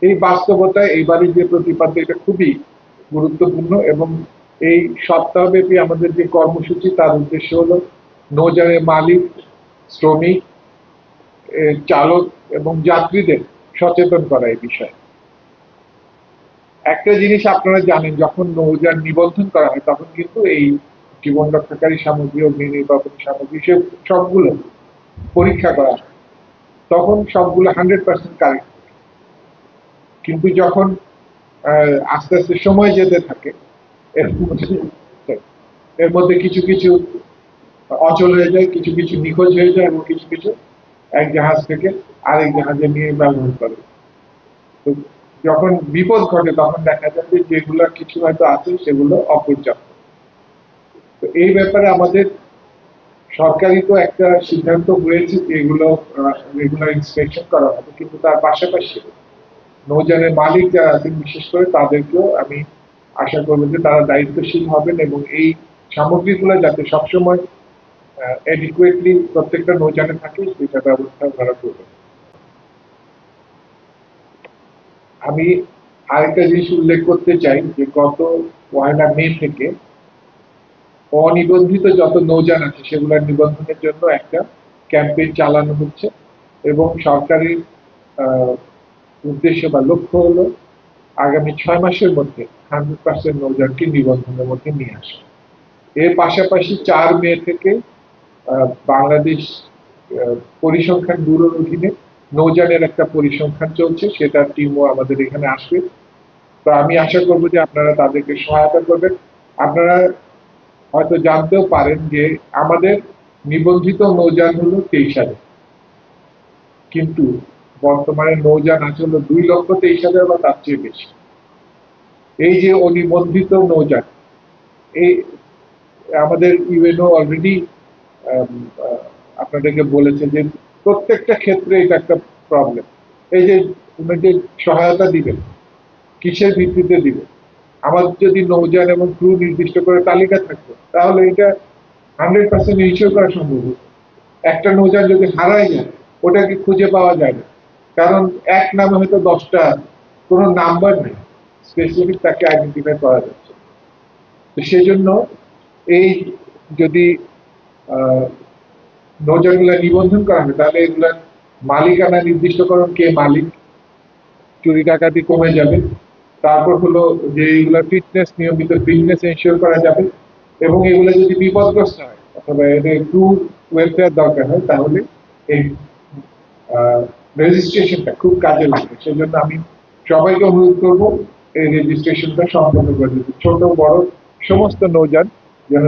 এই বাস্তবতায় এইবারের যে প্রতিপাদ্য এটা খুবই গুরুত্বপূর্ণ এবং এই সপ্তাহব্যাপী আমাদের যে কর্মসূচি তার উদ্দেশ্য হলো নৌযানের মালিক, শ্রমিক, চালক এবং যাত্রীদের সচেতন করা এই বিষয়ে। একটা জিনিস আপনারা জানেন, যখন নৌযান নিবন্ধন করা হয় তখন কিন্তু এই জীবন রক্ষাকারী সামগ্রী, অগ্নি নির্বাপনী সামগ্রী সবগুলো পরীক্ষা করা হয়, তখন সবগুলো 100% কারেক্ট। কিন্তু যখন আস্তে আস্তে সময় যেতে থাকে এর মধ্যে কিছু কিছু অচল হয়ে যায়, কিছু কিছু নিখোঁজ হয়ে যায় এবং কিছু কিছু এক জাহাজ থেকে আরেক জাহাজে নিয়ে ব্যবহার করে। তো যখন বিপদ ঘটে তখন দেখা যায় যে যেগুলো কিছু হয়তো আছে সেগুলো অপর্যাপ্ত। তো এই ব্যাপারে আমাদের সরকারি তো একটা সিদ্ধান্ত হয়েছে যে এগুলো রেগুলার ইন্সপেকশন করা হবে, কিন্তু তার পাশাপাশি নৌযানের মালিক যারা আছেন বিশেষ করে তাদেরকেও আমি আশা করবো যে তারা দায়িত্বশীল হবেন এবং এই সামগ্রীগুলো যাতে সবসময় অ্যাডিকুয়েটলি প্রত্যেকটা নৌযানে থাকে সেটা ব্যবস্থা করা করবে। আমি আরেকটা জিনিস উল্লেখ করতে চাই যে গত 1 মে থেকে অনিবন্ধিত যত নৌযান আছে সেগুলোর নিবন্ধনের জন্য একটা ক্যাম্পেইন চালানো হচ্ছে এবং সরকারের উদ্দেশ্য বা লক্ষ্য হলো আগামী 6 মাসের মধ্যে 100% নৌযানকে নিবন্ধনের মধ্যে নিয়ে আসা। এর পাশাপাশি 4 মে থেকে বাংলাদেশ পরিসংখ্যান ব্যুরোর অধীনে নৌযানের একটা পরিসংখ্যান চলছে, সেটার টিমও আমাদের এখানে আসবে। তো আমি আশা করব যে আপনারা তাদেরকে সহায়তা করবেন। আপনারা হয়তো জানতেও পারেন যে আমাদের নিবন্ধিত নৌযান হলো 23,000, কিন্তু বর্তমানে নৌযান আছে হলো 2,23,000 বা তার চেয়ে বেশি। এই যে অনিবন্ধিত নৌযান, এই আমাদের ইউএনও অলরেডি আপনাদেরকে বলেছে যে প্রত্যেকটা ক্ষেত্রে এটা একটা প্রবলেম। এই যে যে সহায়তা দিবেন, কিসের ভিত্তিতে দিবেন? আমাদের যদি নৌযান এবং ক্রু নির্দিষ্ট করে তালিকা থাকতো তাহলে এটা 100% ইনশিওর করা সম্ভব হতো। একটা নৌযান যদি হারায় যায় ওটাকে খুঁজে পাওয়া যায় না, কারণ এক নামে হয়তো 10টা, কোনো নাম্বার নেই, স্পেসিফিক তাকে আইডেন্টিফাই করা যাচ্ছে। তো সেজন্য এই যদি নৌযানগুলো নিবন্ধন করা হয় তাহলে এগুলার মালিকানা নির্দিষ্টকরণ, কে মালিক, চুরি ডাকাতি কমে যাবে। তারপর হলো যে এগুলা ফিটনেস, নিয়মিত ফিটনেস এনশিওর করা যাবে এবং এগুলো যদি বিপদগ্রস্ত হয় অথবা এদের ক্রু ওয়েলফেয়ার দরকার হয় তাহলে এই রেজিস্ট্রেশনটা খুব কাজে লাগবে। সেজন্য আমি সবাইকে অনুরোধ করবো এই রেজিস্ট্রেশনটা সম্পন্ন করে দিতে, ছোট বড় সমস্ত নৌযান যেন